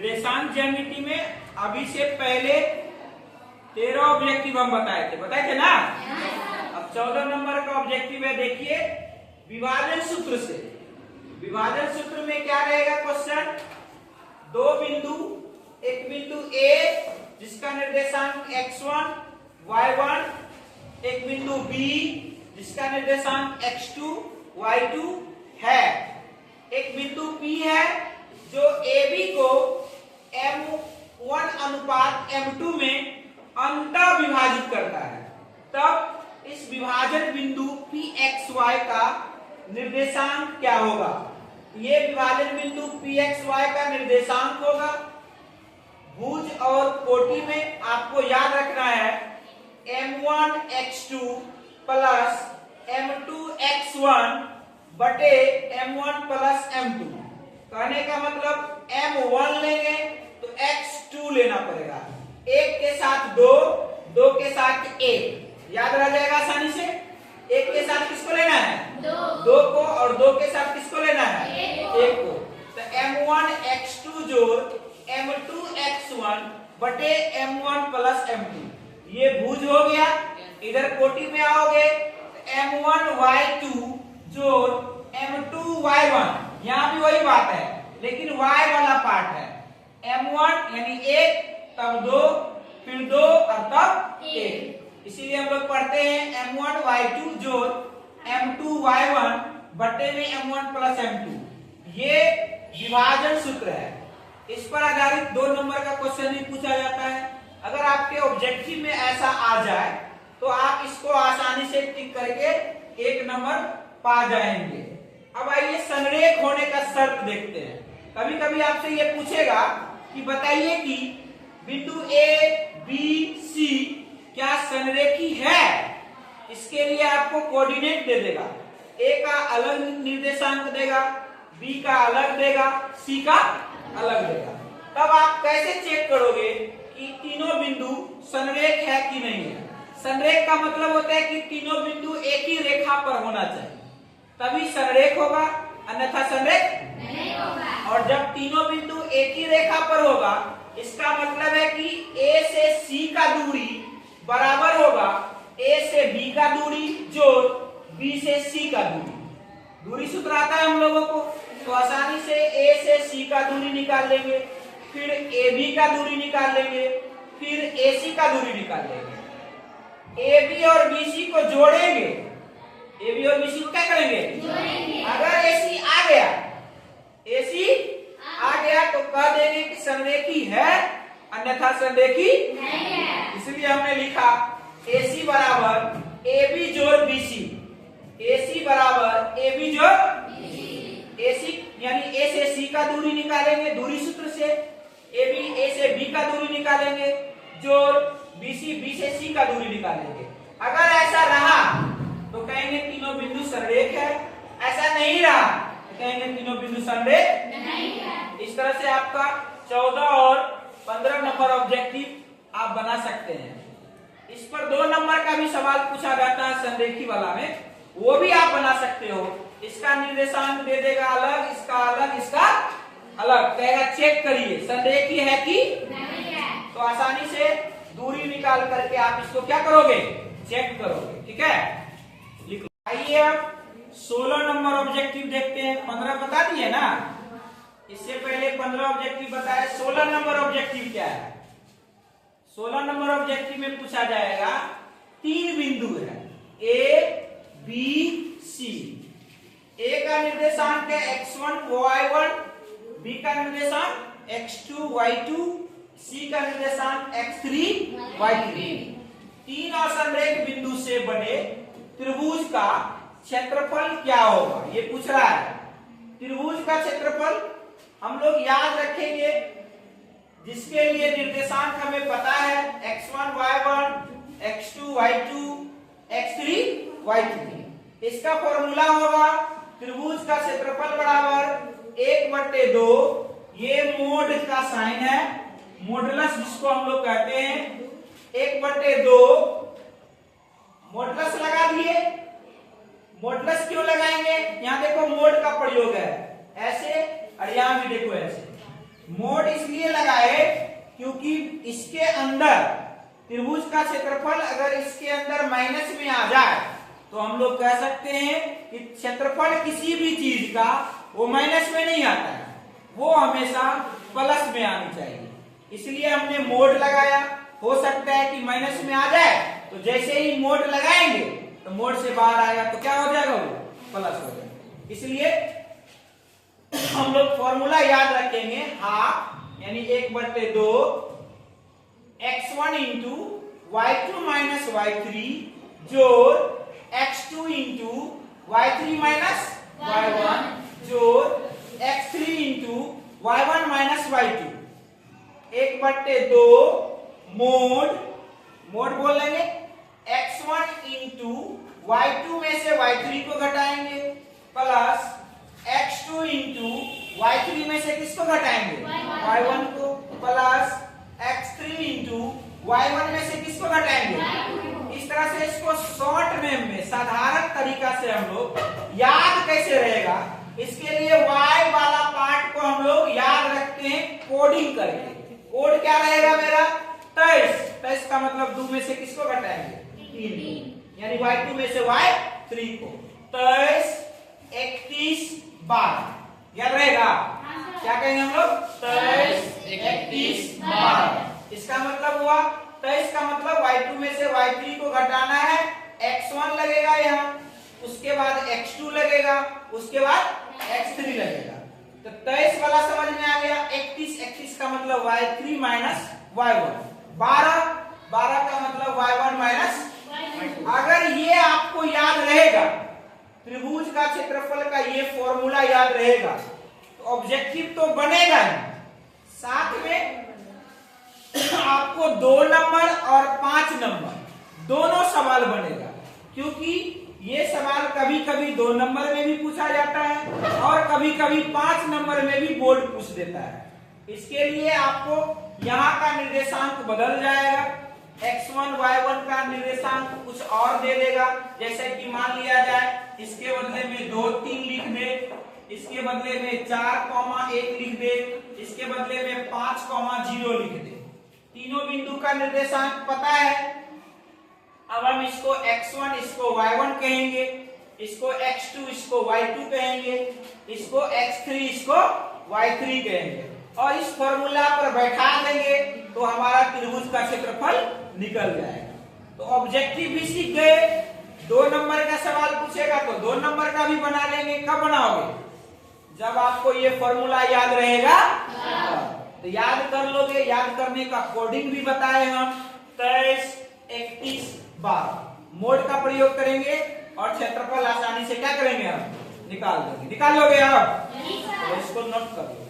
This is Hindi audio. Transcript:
निर्देशांक ज्यामिति में अभी से पहले 13 ऑब्जेक्टिव हम बताए थे ना। अब 14 नंबर का ऑब्जेक्टिव है, देखिए विभाजन सूत्र से। विभाजन सूत्र में क्या रहेगा क्वेश्चन, दो बिंदु, एक बिंदु A जिसका निर्देशांक x1 y1, एक बिंदु B जिसका निर्देशांक x2 y2 है, एक बिंदु P है जो AB को M1 अनुपात M2 में अंतः विभाजित करता है, तब इस विभाजन बिंदु PXY का निर्देशांक क्या होगा। ये विभाजन बिंदु PXY का निर्देशांक होगा। भुज और कोटि में आपको याद रखना है M1 x2 plus M2 x1 बटे M1 प्लस M2। कहने का मतलब M1 लेंगे तो x2 लेना पड़ेगा, एक के साथ दो, दो के साथ एक, याद रह जाएगा आसानी से। एक के साथ किसको लेना है, दो को, और दो के साथ किसको लेना है, एक को। तो M1 x2 जोड़ M2 x1 बटे M1 प्लस M2, ये भुज हो गया। इधर कोटि में आओगे तो M1 y2 जोड़ M2 y1, यहाँ भी वही बात है लेकिन y वाला पार्ट है। M1 यानी एक, तब दो, फिर दो और तब एक, इसीलिए हम लोग पढ़ते हैं M1 y2 जोड़ M2 y1 बटे में M1 प्लस M2। ये विभाजन सूत्र है। इस पर आधारित 2 नंबर का क्वेश्चन भी पूछा जाता है। अगर आपके ऑब्जेक्टिव में ऐसा आ जाए तो आप इसको आसानी से टिक करके 1 नंबर पा जाएंगे। अब आइए संरेख होने का शर्त देखते हैं। कभी कभी आपसे ये पूछेगा कि बताइए कि बिंदु A, B, C क्या संरेखी है। इसके लिए आपको कोऑर्डिनेट दे देगा, A का अलग निर्देशांक देगा, B का अलग देगा, C का अलग देगा। तब आप कैसे चेक करोगे कि तीनों बिंदु संरेख है कि नहीं है। संरेख का मतलब होता है कि तीनों बिंदु एक ही रेखा पर होना चाहिए, तभी संरेख होगा, अन्यथा संरेख नहीं होगा। और जब तीनों बिंदु एक ही रेखा पर होगा, इसका मतलब है कि A से C का दूरी बराबर होगा A से B का दूरी जोड़ B से C का दूरी। दूरी सूत्र आता है हम लोगों को, तो आसानी से A से C का दूरी निकाल लेंगे, फिर AB का दूरी निकाल लेंगे, फिर AC का दूरी निकाल लेंगे। AB और BC को जोड़ेंगे, AB और BC को क्या करेंगे, जोड़ेंगे। अगर AC आ गया, AC आ गया तो कह देंगे कि संरेखी है, अन्यथा संरेखी नहीं है। इसलिए हमने लिखा AC बराबर AB जोड़ BC, AC बराबर AB जोड़ BC। AC यानी A से C का दूरी निकालेंगे दूरी सूत्र से, AB A से B का दूरी निकालेंगे, जोड़ BC B से C का दूरी निकालेंगे। अगर ऐसा रहा तो कहेंगे तीनों बिंदु संरेख है, ऐसा नहीं रहा तो कहेंगे तीनों बिंदु संरेख नहीं है। इस तरह से आपका 14 और 15 नंबर ऑब्जेक्टिव आप बना सकते हैं। इस पर 2 नंबर का भी सवाल पूछा जाता है संरेखी वाला में, वो भी आप बना सकते हो। इसका निर्देशांक दे देगा अलग, इसका अलग, इसका अलग, कहेगा चेक करिए संरेखी है कि नहीं है। तो आसानी से दूरी निकाल करके आप इसको क्या करोगे, चेक करोगे। ठीक है, लिखो। आइए अब 16 नंबर ऑब्जेक्टिव देखते हैं। 15 बता दिए ना, इससे पहले 15 ऑब्जेक्टिव बताए। 16 नंबर ऑब्जेक्टिव क्या है। 16 नंबर ऑब्जेक्टिव में पूछा जाएगा 3 बिंदु है A, B, C। A का निर्देशांक है x1 y1, B का निर्देशांक x2 y2, C का निर्देशांक x3 y3। 3 असंरेख बिंदु से बने त्रिभुज का क्षेत्रफल क्या होगा, ये पूछ रहा है। त्रिभुज का क्षेत्रफल हम लोग याद रखेंगे, जिसके लिए निर्देशांक हमें पता है x1 y1, x2 y2, x3 y3। इसका फॉर्मूला होगा त्रिभुज का क्षेत्रफल बराबर 1/2, ये मोड का साइन है, मॉडुलस जिसको हम लोग कहते हैं, 1/2 मॉडुलस लगा दिए। मॉडुलस क्यों लगाएंगे, यहाँ देखो मोड का प्रयोग है ऐसे, और यहाँ भी देखो ऐसे, मोड इसलिए लगाए क्योंकि इसके अंदर त्रिभुज का क्षेत्रफल अगर इसके अंदर माइनस में आ जाए तो हम लोग कह सकते हैं कि क्षेत्रफल किसी भी चीज का वो माइनस में नहीं आता है, वो हमेशा प्लस में आनी चाहिए। इसलिए हमने मोड लगाया। हो सकता है कि माइनस में आ जाए, तो जैसे ही मोड लगाएंगे तो मोड से बाहर आएगा तो क्या हो जाएगा, वो प्लस हो जाएगा। इसलिए हम लोग फॉर्मूला याद रखेंगे, हाफ यानी 1/2 x1 into y2 minus y3 जोड़ x2 into y3 minus y1 जोड़ x3 into y1 minus y2 1/2 mode बोल लेंगे x1 इंटू y2 में से y3 को घटाएंगे प्लस x2 इंटू y3 में से किसको घटाएंगे, y1 को, प्लस x3 इंटू y1 में से किसको घटाएंगे। इस तरह से इसको शॉर्ट में साधारण तरीका से हम लोग याद कैसे रहेगा, इसके लिए y वाला पार्ट को हम लोग याद रखते हैं कोडिंग करके। कोड क्या रहेगा मेरा, 23 का मतलब 2 में से किसको घटाएंगे, 3, यानी y2 में से y3 को। 23 31 12 याद रहेगा। क्या कहेंगे हम लोग, 23 31 12। इसका मतलब हुआ 23 का मतलब y2 में से y3 को घटाना है, x1 लगेगा यहाँ, उसके बाद x2 लगेगा, उसके बाद x3 लगेगा। तो 23 वाला समझ में आ गया। 31 का मतलब y3 माइनस y1, 12 का मतलब y1 माइनस। अगर ये आपको याद रहेगा, त्रिभुज का क्षेत्रफल का ये फॉर्मूला याद रहेगा, तो ऑब्जेक्टिव तो बनेगा ही, साथ में आपको 2 नंबर और 5 नंबर दोनों सवाल बनेगा, क्योंकि ये सवाल कभी कभी 2 नंबर में भी पूछा जाता है और कभी कभी 5 नंबर में भी बोर्ड पूछ देता है। इसके लिए आपको यहाँ का निर्देशांक बदल जाएगा, x1 y1 का निर्देशांक कुछ और दे देगा। जैसे कि मान लिया जाए इसके बदले में 2 3 लिख दे, इसके बदले में 4,1 लिख दे, इसके बदले में 5,0 लिख दे। तीनों बिंदु का निर्देशांक पता है। अब हम इसको x1 इसको y1 कहेंगे, इसको x2 इसको y2 कहेंगे, इसको x3 इसको y3 कहेंगे और इस फॉर्मूला पर बैठा देंगे तो हमारा त्रिभुज का क्षेत्रफल निकल जाएगा। तो ऑब्जेक्टिव भी सीख गए। 2 नंबर का सवाल पूछेगा तो 2 नंबर का भी बना लेंगे। कब बनाओगे, जब आपको ये फॉर्मूला याद रहेगा, तो याद कर लोगे। याद करने का कोडिंग भी बताए हम, 23 31 12 मोड का प्रयोग करेंगे और क्षेत्रफल आसानी से क्या करेंगे, हम निकाल देंगे। निकाल लोगे आप, तो इसको नोट कर लो।